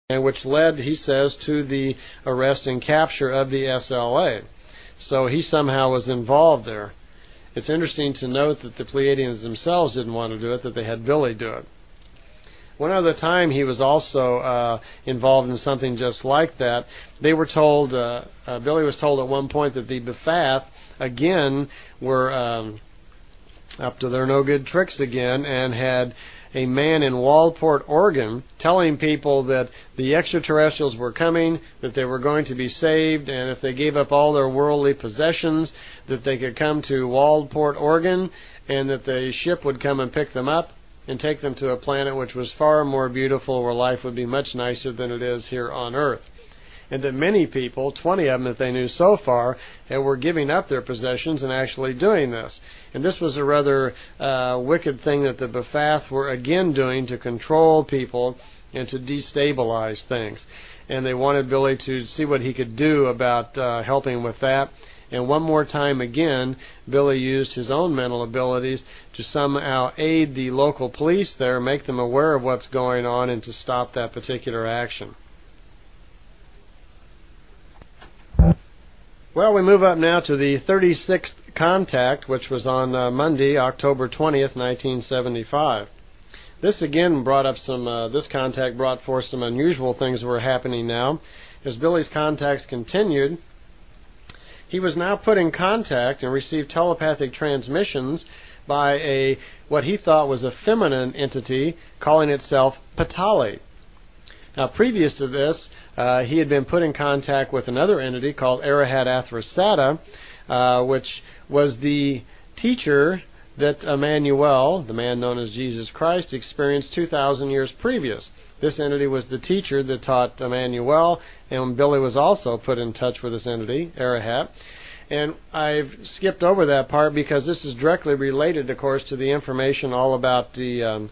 and which led, he says, to the arrest and capture of the SLA. So he somehow was involved there. It's interesting to note that the Pleiadians themselves didn't want to do it, that they had Billy do it. One other time he was also involved in something just like that. They were told, Billy was told at one point that the Befath, again, were up to their no-good tricks again, and had a man in Waldport, Oregon, telling people that the extraterrestrials were coming, that they were going to be saved, and if they gave up all their worldly possessions, that they could come to Waldport, Oregon, and that the ship would come and pick them up and take them to a planet which was far more beautiful, where life would be much nicer than it is here on Earth. And that many people, 20 of them that they knew so far, were giving up their possessions and actually doing this. And this was a rather wicked thing that the Befath were again doing to control people and to destabilize things. And they wanted Billy to see what he could do about helping with that. And one more time again, Billy used his own mental abilities to somehow aid the local police there, make them aware of what's going on, and to stop that particular action. Well, we move up now to the 36th contact, which was on Monday, October 20th, 1975. This again brought up some, this contact brought forth some unusual things that were happening now. As Billy's contacts continued, he was now put in contact and received telepathic transmissions by what he thought was a feminine entity calling itself Patali. Now, previous to this, he had been put in contact with another entity called Arahat Athrasata, which was the teacher that Emmanuel, the man known as Jesus Christ, experienced 2,000 years previous. This entity was the teacher that taught Emmanuel, and Billy was also put in touch with this entity, Arahat. And I've skipped over that part because this is directly related, of course, to the information all about the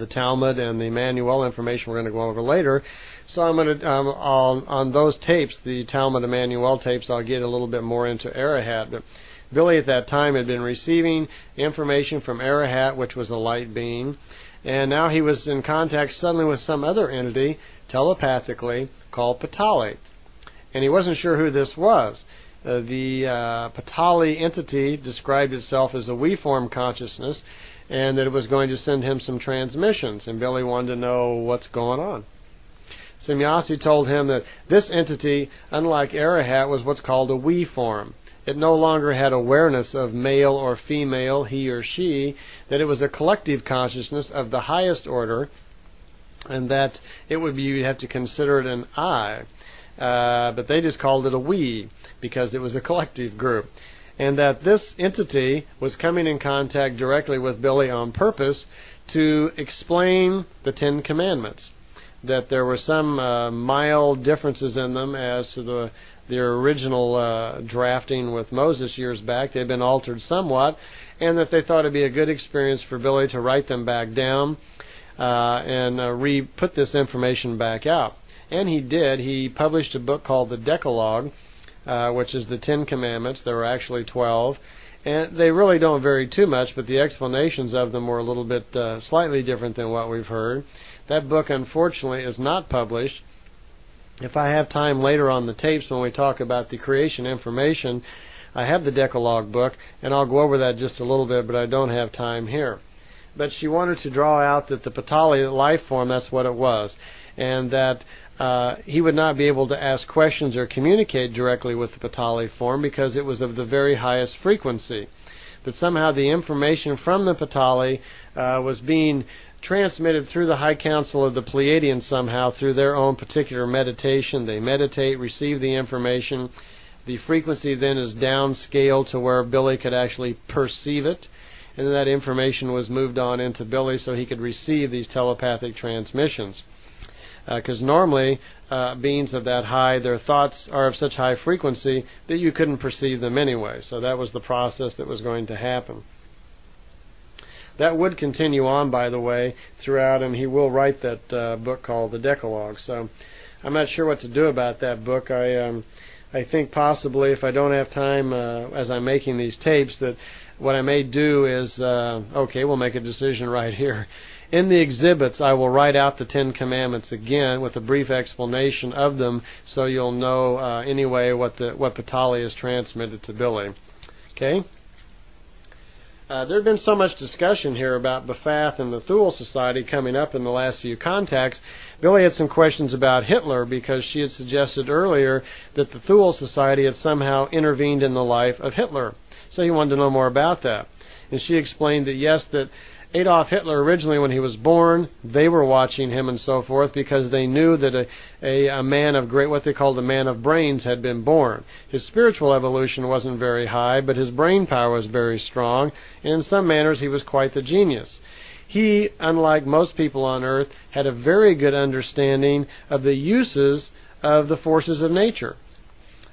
Talmud and the Emmanuel information we're going to go over later. So I'm going to, on those tapes, the Talmud Emmanuel tapes, I'll get a little bit more into Arahat. But Billy at that time had been receiving information from Arahat, which was a light being, and now he was in contact suddenly with some other entity, telepathically, called Patali. And he wasn't sure who this was. The Patali entity described itself as a we-form consciousness, and that it was going to send him some transmissions, and Billy wanted to know what's going on. Semyasi told him that this entity, unlike Arahat, was what's called a we form. It no longer had awareness of male or female, he or she, that it was a collective consciousness of the highest order, and that it would be, you'd have to consider it an I. But they just called it a we, because it was a collective group. And that this entity was coming in contact directly with Billy on purpose to explain the Ten Commandments. That there were some mild differences in them as to their original drafting with Moses years back. They'd been altered somewhat, and that they thought it'd be a good experience for Billy to write them back down and re-put this information back out. And he did. He published a book called the Decalogue, which is the 10 Commandments. There were actually 12. And they really don't vary too much, but the explanations of them were a little bit slightly different than what we've heard. That book, unfortunately, is not published. If I have time later on the tapes when we talk about the creation information, I have the Decalogue book, and I'll go over that just a little bit, but I don't have time here. But she wanted to draw out that the Patali life form, that's what it was, and that he would not be able to ask questions or communicate directly with the Patali form because it was of the very highest frequency. That somehow the information from the Patali was being transmitted through the High Council of the Pleiadians somehow through their own particular meditation. They meditate, receive the information. The frequency then is downscaled to where Billy could actually perceive it, and then that information was moved on into Billy so he could receive these telepathic transmissions. Because normally beings of that high, their thoughts are of such high frequency that you couldn't perceive them anyway. So that was the process that was going to happen. That would continue on, by the way, throughout, and he will write that book called the Decalogue. So I'm not sure what to do about that book. I think possibly, if I don't have time as I'm making these tapes, that what I may do is, okay, we'll make a decision right here, In the exhibits, I will write out the 10 Commandments again with a brief explanation of them, so you'll know anyway what Patali has transmitted to Billy. Okay? There had been so much discussion here about B'Phath and the Thule Society coming up in the last few contacts. Billy had some questions about Hitler because she had suggested earlier that the Thule Society had somehow intervened in the life of Hitler. So he wanted to know more about that. And she explained that yes, that Adolf Hitler originally when he was born, they were watching him and so forth because they knew that a man of great, what they called a man of brains, had been born. His spiritual evolution wasn't very high, but his brain power was very strong, and in some manners he was quite the genius. He, unlike most people on Earth, had a very good understanding of the uses of the forces of nature.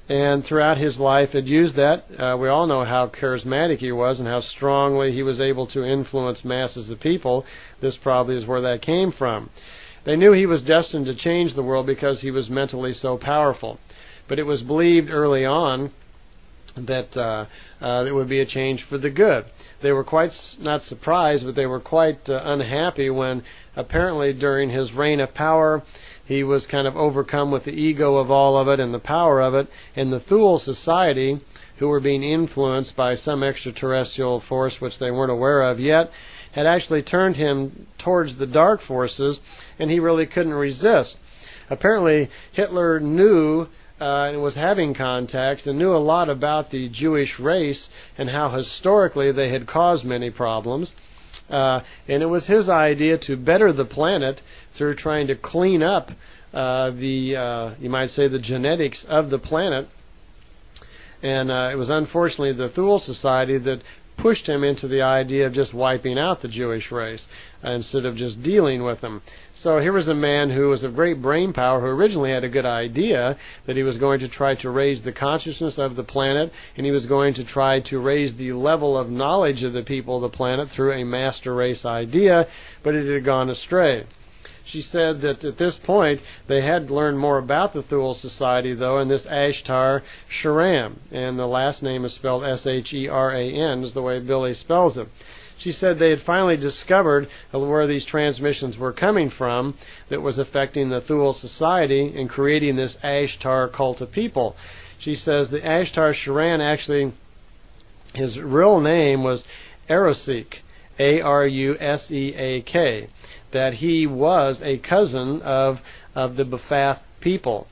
And throughout his life had used that. We all know how charismatic he was and how strongly he was able to influence masses of people. This probably is where that came from. They knew he was destined to change the world because he was mentally so powerful. But it was believed early on that it would be a change for the good. They were quite, not surprised, but they were quite unhappy when apparently during his reign of power, he was kind of overcome with the ego of all of it and the power of it, and the Thule Society, who were being influenced by some extraterrestrial force which they weren't aware of yet, had actually turned him towards the dark forces, and he really couldn't resist. Apparently, Hitler knew and was having contacts and knew a lot about the Jewish race and how historically they had caused many problems. And it was his idea to better the planet through trying to clean up you might say, the genetics of the planet. And it was unfortunately the Thule Society that pushed him into the idea of just wiping out the Jewish race instead of just dealing with them. So here was a man who was of great brain power, who originally had a good idea that he was going to try to raise the consciousness of the planet, and he was going to try to raise the level of knowledge of the people of the planet through a master race idea, but it had gone astray. She said that at this point they had learned more about the Thule Society, though, and this Ashtar Sharam, and the last name is spelled S-H-E-R-A-N, is the way Billy spells it. She said they had finally discovered where these transmissions were coming from that was affecting the Thule Society and creating this Ashtar cult of people. She says the Ashtar Sharan, actually, his real name was Arusek, A-R-U-S-E-A-K, that he was a cousin of the B'Phath people.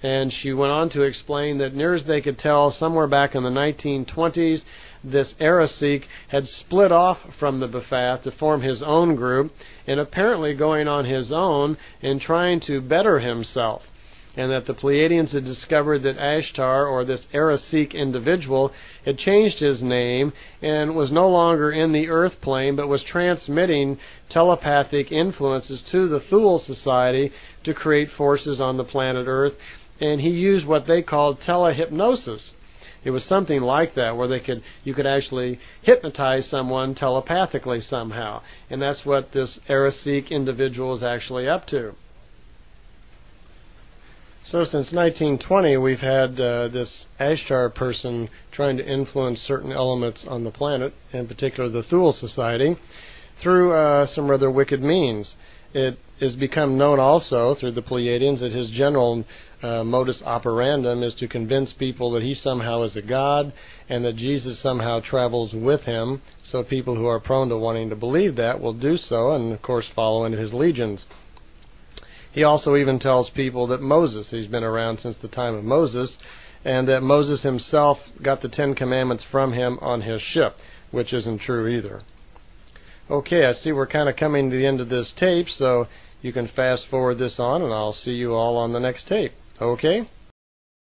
And she went on to explain that near as they could tell, somewhere back in the 1920s, this Arusek had split off from the B'Phath to form his own group, and apparently going on his own and trying to better himself. And that the Pleiadians had discovered that Ashtar, or this Arusek individual, had changed his name and was no longer in the earth plane, but was transmitting telepathic influences to the Thule Society to create forces on the planet Earth. And he used what they called telehypnosis. It was something like that, where you could actually hypnotize someone telepathically somehow. And that's what this Arusek individual is actually up to. So since 1920, we've had this Ashtar person trying to influence certain elements on the planet, in particular the Thule Society, through some rather wicked means. It has become known also through the Pleiadians that his general modus operandum is to convince people that he somehow is a god and that Jesus somehow travels with him, so people who are prone to wanting to believe that will do so and, of course, follow in his legions. He also even tells people that Moses, he's been around since the time of Moses, and that Moses himself got the 10 Commandments from him on his ship, which isn't true either. Okay, I see we're kind of coming to the end of this tape, so you can fast forward this on, and I'll see you all on the next tape. Okay?